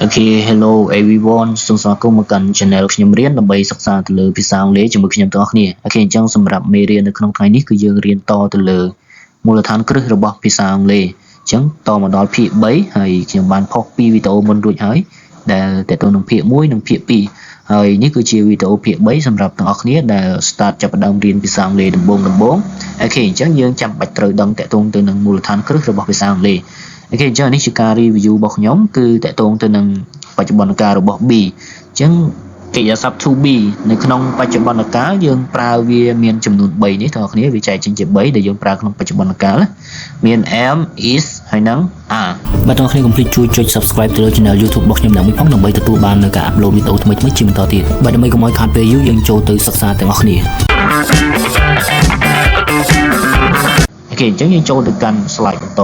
Okay, hello everyone សូមស្វាគមន៍មកកាន់ channel ខ្ញុំរៀនដើម្បីសិក្សាទៅលើភាសាអង់គ្លេសជាមួយខ្ញុំទាំងអស់គ្នា Okay អញ្ចឹងសម្រាប់មេរៀននៅក្នុងថ្ងៃនេះគឺយើងរៀនតទៅលើមូលដ្ឋានគ្រឹះរបស់ភាសាអង់គ្លេសអញ្ចឹងតមកដល់ភាគ3ហើយខ្ញុំបានផុស2វីដេអូមុនរួចហើយដែលតទៅនឹងភាគ1និងភាគ2ហើយនេះគឺជាវីដេអូភាគ3សម្រាប់ទាំងអស់គ្នាដែល start ចាប់ផ្ដើមរៀនភាសាអង់គ្លេសដំបូងOkay អញ្ចឹងយើងចាំបាច់ត្រូវដឹងតទៅនឹងមូលដ្ឋានគ្រឹះរបស់ភាសាអង់គ្លេសOkay អញ្ចឹងនេះជាការ review របស់ខ្ញុំគឺតកតងទៅនឹងបច្ចុប្បន្នកាលរបស់ B អញ្ចឹងកិរិយាសព្ទ to be នៅក្នុងបច្ចុប្បន្នកាលយើងប្រើវាមានចំនួន3នេះបងប្អូនគ្នាវាចែកចេញជា3ដែលយើងប្រើក្នុងបច្ចុប្បន្នកាលមាន am is ហើយនិង are បាទបងប្អូនកុំភ្លេចជួយចុច subscribe ទៅលើ channel YouTube របស់ខ្ញុំដើម្បីផងដើម្បីទទួលបាននូវការ upload វីដេអូថ្មីៗជាបន្តទៀតបាទដើម្បីកុំឲ្យខាតពេលយូរយើងចូលទៅសិក្សាទាំងអស់គ្នា Okay អញ្ចឹងយើងចូលទៅកាន់ slide បន្ត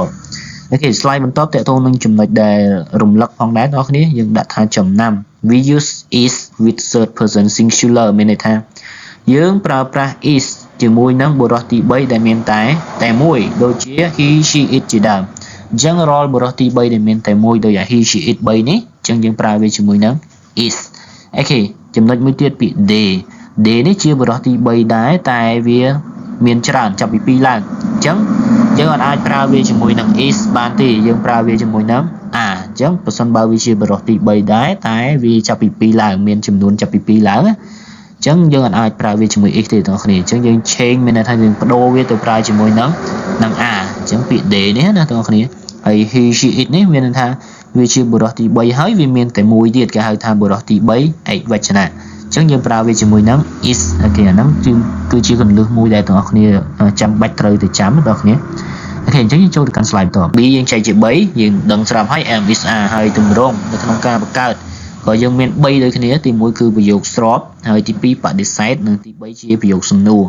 Okay, slide បន្តតទៅនឹងចំណុចដែលរំលឹកផងដែរបងប្អូនគ្នាយើងដាក់ថាចំណាំ we use is with third person singular មានន័យថាយើងប្រើប្រាស់ is ជាមួយនឹងបុរសទី3ដែលមានតែមួយដូចជា he she it ជាដើមអញ្ចឹងរាល់បុរសទី3ដែលមានតែមួយដូចជា he she it 3នេះអញ្ចឹងយើងប្រើវាជាមួយនឹង is Okay ចំណុចមួយទៀតពាក្យ they នេះជាបុរសទី3ដែរតែវាមានច្រើនចាប់ពី2ឡើងអញ្ចឹងយើងអាចប្រើវាជាមួយនឹង is បានទេយើងប្រើវាជាមួយនឹង are អញ្ចឹងបើសិនបើវាជាបរិបទទី3ដែរតែវាចាប់ពី2ឡើងមានចំនួនចាប់ពី2ឡើងអញ្ចឹងយើងអាចប្រើវាជាមួយ is ទេបងប្អូនអញ្ចឹងយើង change មានន័យថាយើងបដូរវាទៅប្រើជាមួយនឹង are អញ្ចឹងពាក្យ they នេះណាបងប្អូនហើយ he she it នេះមានន័យថាវាជាបរិបទទី3ហើយវាមានតែមួយទៀតគេហៅថាបរិបទទី3ឯកវចនៈអញ្ចឹងយើងប្រើវាជាមួយនឹង is អូខេអាហ្នឹងគឺជាគន្លឹះមួយដែលបងប្អូនចាំបាច់ត្រូវទៅចាំបងប្អូនអូខេអញ្ចឹងយើងចូលទៅកាន់ slide បន្ត B យើងចែកជា3យើងដឹងស្រាប់ហើយ am is are ហើយទម្រង់នៅក្នុងការបង្កើតក៏យើងមាន3ដូចគ្នាទី1គឺប្រយោគស្របហើយទី2បដិសេធនិងទី3ជាប្រយោគសំណួរ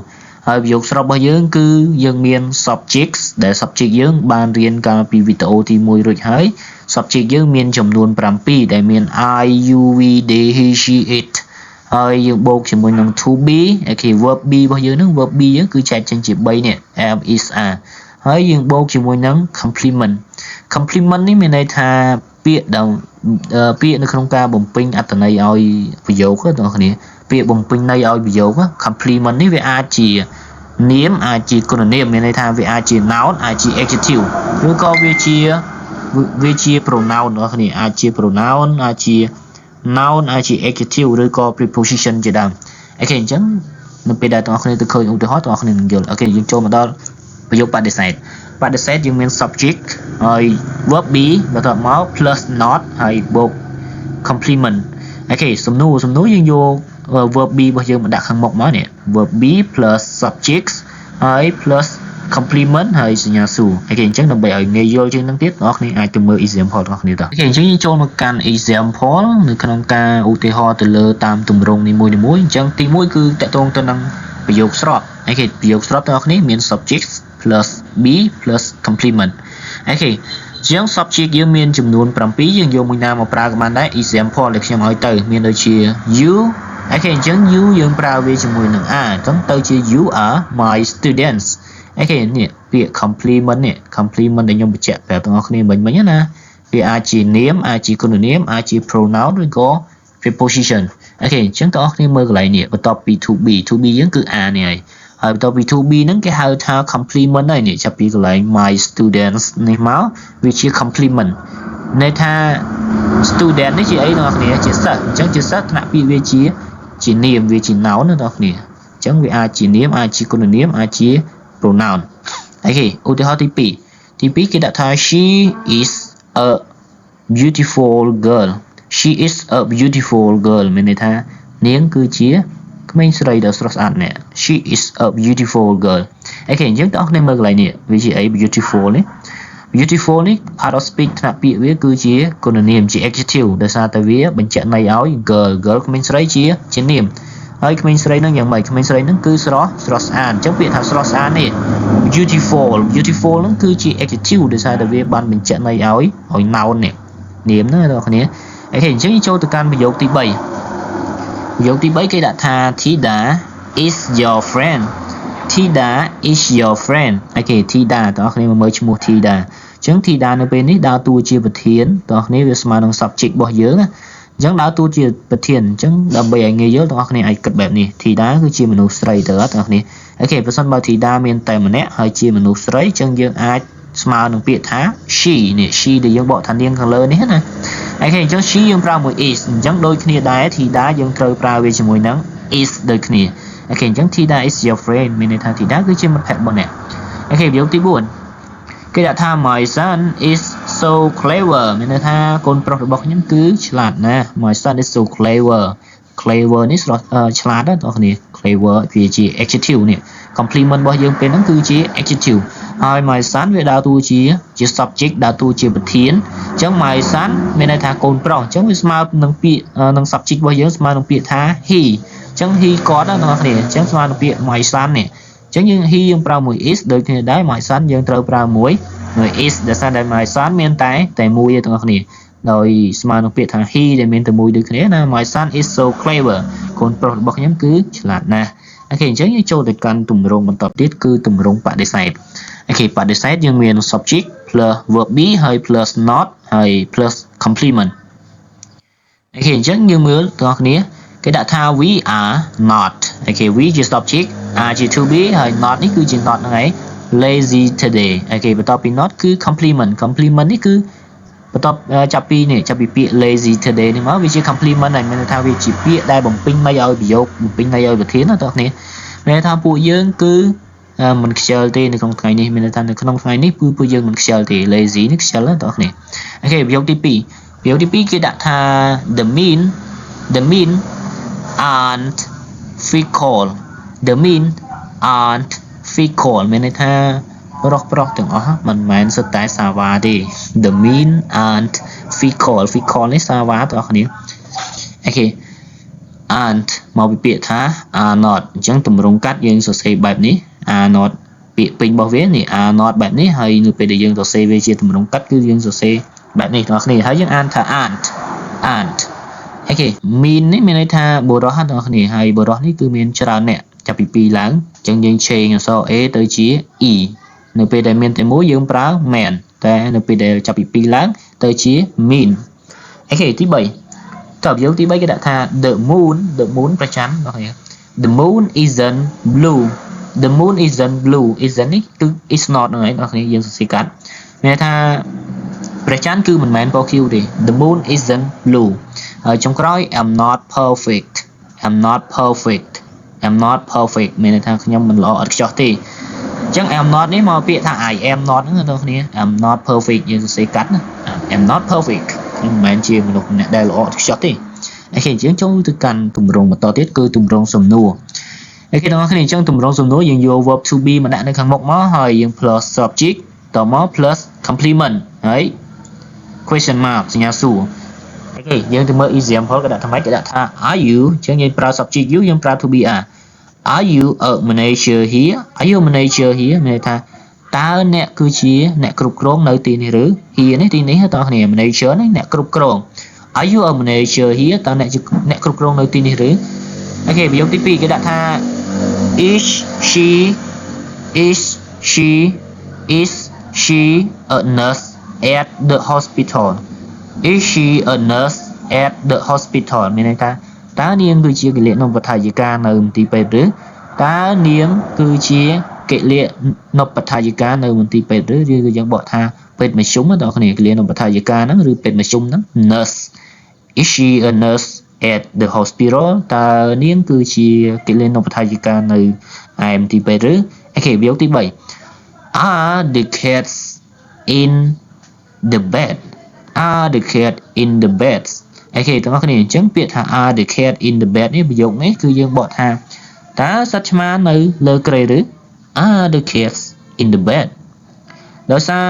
ហើយប្រយោគស្របរបស់យើងគឺយើងមាន subjects ដែល subject យើងបានរៀនកាលពីវីដេអូទី1រួចហើយ subject យើងមានចំនួន7ដែលមាន I you we they he she it ហើយយើងបូកជាមួយនឹង to be អូខេ verb be របស់យើងហ្នឹង verb be យើងគឺចែកចេញជា3នេះ am is are ហើយយើងបូកជាមួយនឹង complement នេះមានន័យថាពាក្យនៅក្នុងការបំពេញអត្ថន័យឲ្យប្រយោគបងប្អូនពាក្យបំពេញន័យឲ្យប្រយោគ complement នេះវាអាចជានាមអាចជាគុណនាមមានន័យថាវាអាចជា noun អាចជា adjective ឬក៏វាជា pronoun បងប្អូនអាចជា pronoun អាចជា noun អាចជា adjective ឬក៏ preposition ជាដើមអូខេអញ្ចឹងនៅពេលដែលបងប្អូនទៅឃើញឧទាហរណ៍បងប្អូននឹងយល់អូខេយើងចូលមកដល់ប្រយោគបដិសេធយើងមាន subject ហើយ verb be បន្ទាប់មក plus not ហើយបូក complement អូខេសំណួរយើងយក verb be របស់យើងមកដាក់ខាងមុខមកនេះ verb be plus subjects ហើយ plus complement ហើយសញ្ញាសួរអូខេអញ្ចឹងដើម្បីឲ្យងាយយល់ជាងនឹងទៀតបងប្អូនអាចទៅមើល example របស់គ្នាតើអូខេអញ្ចឹងយើងចូលមកកាន់ example នៅក្នុងការឧទាហរណ៍ទៅលើតាមទម្រង់នីមួយៗអញ្ចឹងទី1គឺតកតងទៅនឹងប្រយោគស្របអូខេប្រយោគស្របបងប្អូនមាន subjects plus be plus complement អូខេជាង subject យើងមានចំនួន7យើងយកមួយណាមកប្រើក៏បានដែរ example ដែលខ្ញុំឲ្យទៅមានដូចជា you អូខេអញ្ចឹង you យើងប្រើវាជាមួយនឹង are អញ្ចឹងទៅជា you are my students អូខេនេះពាក្យ complement ដែលខ្ញុំបញ្ជាក់ប្រាប់បងប្អូនមិញណាវាអាចជានាមអាចជាគុណនាមអាចជា pronoun ឬក៏ preposition អូខេអញ្ចឹងបងប្អូនមើលកន្លែងនេះបន្ទាប់ពី to be យើងគឺ are នេះហើយបន្ទាប់ពី to be ហ្នឹងគេហៅថា complement ហើយនេះចាប់ពីកន្លែង my students នេះមកវាជា complement ន័យថា student នេះជាអីបងប្អូនជាសិស្សអញ្ចឹងជាសិស្សថ្នាក់ពាក្យវាជានាមវាជា noun ណាបងប្អូនអញ្ចឹងវាអាចជានាមអាចជាគុណនាមអាចជា pronoun អូខេឧទាហរណ៍ទី2គេដាក់ថា she is a beautiful girl មានន័យថានាងគឺជាក្មេងស្រីដ៏ស្រស់ស្អាតនេះ she is a beautiful girl អូខេអញ្ចឹងបងប្អូនមើលកន្លែងនេះវាជាអី beautiful នេះ part of speech ថ្នាក់ពាក្យវាគឺជាគុណនាមជា adjective ដោយសារតែវាបញ្ជាក់ន័យឲ្យ girl ក្មេងស្រីជានាមហើយក្មេងស្រីនឹងយ៉ាងម៉េចក្មេងស្រីនឹងគឺស្រស់ស្អាតអញ្ចឹងពាក្យថាស្រស់ស្អាតនេះ beautiful នឹងគឺជា adjective ដោយសារតែវាបានបញ្ជាក់ន័យឲ្យ noun នេះនាមណាបងប្អូនអូខេអញ្ចឹងចូលទៅកាន់ប្រយោគទី3គេដាក់ថា Tida is your friend អូខេ Tida បងប្អូនមើលឈ្មោះ Tida ចឹងធីតានៅពេលនេះដើរតួជាប្រធានបងប្អូនវាស្មើនឹង subject របស់យើងណាអញ្ចឹងដើរតួជាប្រធានអញ្ចឹងដើម្បីឲ្យងាយយល់បងប្អូនអាចគិតបែបនេះធីតាគឺជាមនុស្សស្រីទៅបងប្អូនអូខេប្រសិនបើធីតាមានតែម្នាក់ហើយជាមនុស្សស្រីអញ្ចឹងយើងអាចស្មើនឹងពាក្យថា she នេះ she ដែលយើងបកថានាងខាងលើនេះណាអូខេអញ្ចឹង she យើងប្រើមួយ is អញ្ចឹងដូចគ្នាដែរធីតាយើងត្រូវប្រើវាជាមួយនឹង is ដូចគ្នាអូខេអញ្ចឹង Thida is your friend មានន័យថា Thida គឺជាមិត្តភក្តិរបស់អ្នកអូខេប្រយោគទី4គេដាក់ថា my son is so clever មានន័យថាកូនប្រុសរបស់ខ្ញុំគឺឆ្លាតណាស់ my son is so clever clever នេះឆ្លាតណាស់បងប្អូន clever វាជា adjective នេះ compliment របស់យើងពេលហ្នឹងគឺជា adjective ហើយ my son វាដើរតួជា subject ដើរតួជាប្រធានអញ្ចឹង my son មានន័យថាកូនប្រុសអញ្ចឹងវាស្មើនឹងពាក្យនឹង subject របស់យើងស្មើនឹងពាក្យថា he អញ្ចឹង he គាត់ណាបងប្អូនអញ្ចឹងស្មើនឹងពាក្យ my son នេះអញ្ចឹងយើង he យើងប្រើមួយ is ដូចគ្នាដែរ my son យើងត្រូវប្រើមួយ is ដែលសារតែ my son មានតែមួយទេបងប្អូនដោយស្មើនឹងពាក្យថា he ដែលមានតែមួយដូចគ្នាណា my son is so clever កូនប្រុសរបស់ខ្ញុំគឺឆ្លាតណាស់អូខេអញ្ចឹងយើងចូលទៅកាន់ទម្រង់បន្តទៀតគឺទម្រង់បដិសេធអូខេបដិសេធយើងមាន subject plus verb be ហើយ plus not ហើយ plus complement អូខេអញ្ចឹងយើងមើលបងប្អូនគេដាក់ថា we are not អូខេ we ជា subject are ជា to be ហើយ not នេះគឺជា not ហ្នឹងឯង lazy today អូខេបន្ទាប់ពី not គឺ complement នេះគឺបន្ទាប់ចាប់ពីពាក្យ lazy today នេះមកវាជា complement ហើយមានន័យថាវាជាពាក្យដែលបំពេញន័យឲ្យប្រយោគបំពេញន័យឲ្យប្រធានណាបងប្អូនមានន័យថាពួកយើងគឺមិនខ្ជិលទេនៅក្នុងថ្ងៃនេះមានន័យថានៅក្នុងថ្ងៃនេះពួកយើងមិនខ្ជិលទេ lazy នេះខ្ជិលណាបងប្អូនអូខេប្រយោគទី2គេដាក់ថា the mean aren't fickle the mean aren't fickle មានន័យថាប្រុសទាំងអស់មិនមែនសុទ្ធតែសាវ៉ាទេ the mean aren't fickle នេះសាវ៉ាបងប្អូនអូខេ aren't មកពីពាក្យថា are not អញ្ចឹងទម្រង់កាត់យើងសរសេរបែបនេះ are not ពាក្យពេញរបស់វានេះ are not បែបនេះហើយនៅពេលដែលយើងសរសេរវាជាទម្រង់កាត់គឺយើងសរសេរបែបនេះបងប្អូនហើយយើងអានថា aren't អូខេ mean នេះមានន័យថាបុរសបងប្អូនហើយបុរសនេះគឺមានច្រើនអ្នកចាប់ពី2ឡើងអញ្ចឹងយើង change អក្សរ a ទៅជា e នៅពេលដែលមានតែមួយយើងប្រើ man តែនៅពេលដែលចាប់ពី2ឡើងទៅជា mean អូខេទី3តើប្រយោគទី3គេដាក់ថា the moon ប្រច័ណ្ឌបងប្អូន the moon isn't blue isn't នេះគឺ is not ហ្នឹងឯងបងប្អូនយើងសរសេរកាត់មានន័យថាព្រះច័ន្ទគឺមិនមែនពណ៌ខៀវទេ the moon isn't blue ហើយចុងក្រោយ I'm not perfect មានន័យថាខ្ញុំមិនល្អឥតខ្ចោះទេអញ្ចឹង I'm not នេះមកពាក្យថា I am not ហ្នឹងបងប្អូន I'm not perfect យើងសរសេរកាត់ណា I'm not perfect ខ្ញុំមិនមែនជាមនុស្សអ្នកដែលល្អឥតខ្ចោះទេអូខេយើងចូលទៅកាន់ទម្រង់បន្តទៀតគឺទម្រង់សំណួរអូខេបងប្អូនអញ្ចឹងទម្រង់សំណួរយើងយក verb to be មកដាក់នៅខាងមុខមកហើយយើង plus subject តមក plus complement ហើយ question mark សញ្ញាសួរអូខេយើងទៅមើល example គេដាក់ថាម៉េចគេដាក់ថា are you អញ្ចឹងយើងប្រើ subject you យើងប្រើ to be are you a manager here មានន័យថាតើអ្នកគឺជាអ្នកគ្រប់គ្រងនៅទីនេះឬ here នេះទីនេះតើគ្នា manager នេះអ្នកគ្រប់គ្រង are you a manager here តើអ្នកគ្រប់គ្រងនៅទីនេះឬអូខេប្រយោគទី2គេដាក់ថា is she a nurse at the hospital is she a nurse at the hospital មានន័យថាតើនាងគឺជាគិលានុបដ្ឋាយិកានៅមន្ទីរពេទ្យឬតើនាងគឺជាគិលានុបដ្ឋាយិកានៅមន្ទីរពេទ្យឬគឺយើងបកថាពេទ្យមធ្យមបងប្អូនគិលានុបដ្ឋាយិកាហ្នឹងឬពេទ្យមធ្យមហ្នឹង nurse is she a nurse at the hospital តើនាងគឺជាគិលានុបដ្ឋាយិកានៅឯមន្ទីរពេទ្យឬអូខេប្រយោគទី3 are the cats in the bed អូខេទាំងអស់គ្នាអញ្ចឹងពាក្យថា are the cat in the bed នេះប្រយោគនេះគឺយើងបកថាតើសត្វឆ្មានៅលើគ្រែឬ are the cats in the bed ដោយសារ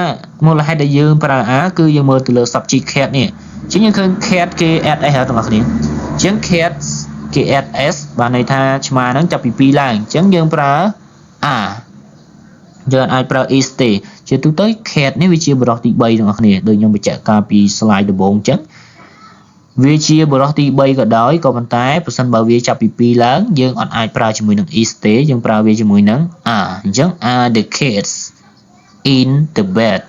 មូលហេតុដែលយើងប្រើ are គឺយើងមើលទៅលើ subject cat នេះអញ្ចឹងយើងឃើញ cat គេ add s ទាំងអស់គ្នាអញ្ចឹង cats គេ add s បានន័យថាឆ្មាហ្នឹងចាប់ពី2ឡើងអញ្ចឹងយើងប្រើ are យើងអាចប្រើ is ទេជាទូទៅ cat នេះវាជាបរិសុទ្ធទី3ទាំងអស់គ្នាដូចខ្ញុំបញ្ជាក់កាលពី slide ដំបូងអញ្ចឹងវាជាបរិសុទ្ធទី3ក៏ដោយក៏ប៉ុន្តែប្រសិនបើវាចាប់ពី2ឡើងយើងអត់អាចប្រើជាមួយនឹង is ទេយើងប្រើវាជាមួយនឹង are អញ្ចឹង are the cats in the bed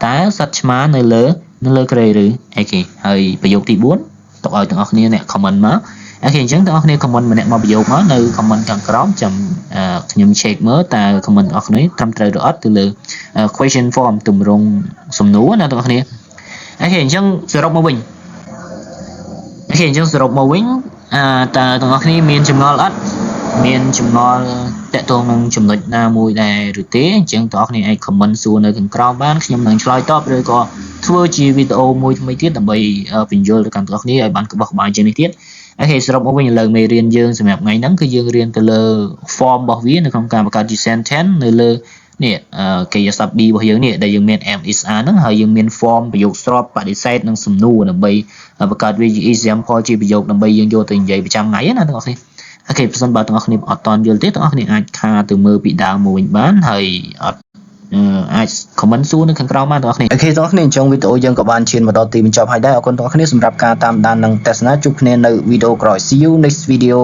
តើសត្វឆ្មានៅលើគ្រែឬអូខេហើយប្រយោគទី4ទុកឲ្យទាំងអស់គ្នាអ្នក comment មកអូខេអញ្ចឹងទាំងអស់គ្នា comment ម្នាក់មកប្រយោគមកនៅ comment ខាងក្រោមចាំខ្ញុំ check មើលតើ comment របស់គ្នាត្រឹមត្រូវឬអត់ទៅលើ question form ទម្រង់សំណួរណាទាំងអស់គ្នាអូខេអញ្ចឹងសរុបមកវិញតើទាំងអស់គ្នាមានចម្ងល់អត់មានចម្ងល់តកតងនឹងចំណុចណាមួយដែរឬទេអញ្ចឹងទាំងអស់គ្នាអាច comment សួរនៅខាងក្រោមបានខ្ញុំនឹងឆ្លើយតបឬក៏ធ្វើជាវីដេអូមួយថ្មីទៀតដើម្បីពន្យល់ទៅកាន់ទាំងអស់គ្នាឲ្យបានក្បោះក្បាយជាងនេះទៀតអូខេសរុបមកវិញឥឡូវមេរៀនយើងសម្រាប់ថ្ងៃហ្នឹងគឺយើងរៀនទៅលើ form របស់វានៅក្នុងការបង្កើតជា sentence នៅលើនេះកិរិយាសព្ទ B របស់យើងនេះដែលយើងមាន am is are ហ្នឹងហើយយើងមាន form ប្រយោគស្របបដិសេធនិងសំណួរដើម្បីបង្កើតវាជា example ជាប្រយោគដើម្បីយើងយកទៅនិយាយប្រចាំថ្ងៃណាទាំងអស់គ្នាអូខេប្រសិនបើទាំងអស់គ្នាអត់តន់យល់ទេទាំងអស់គ្នាអាចខាទៅមើលពីដើមមកវិញបានហើយអត់អាច comment សួរនៅខាងក្រោមបានទាំងអស់គ្នាអូខេទាំងអស់គ្នាអញ្ចឹងវីដេអូយើងក៏បានឈានមកដល់ទីបញ្ចប់ហើយដែរអរគុណទាំងអស់គ្នាសម្រាប់ការតាមដាននិងទស្សនាជួបគ្នានៅវីដេអូក្រោយ See you next video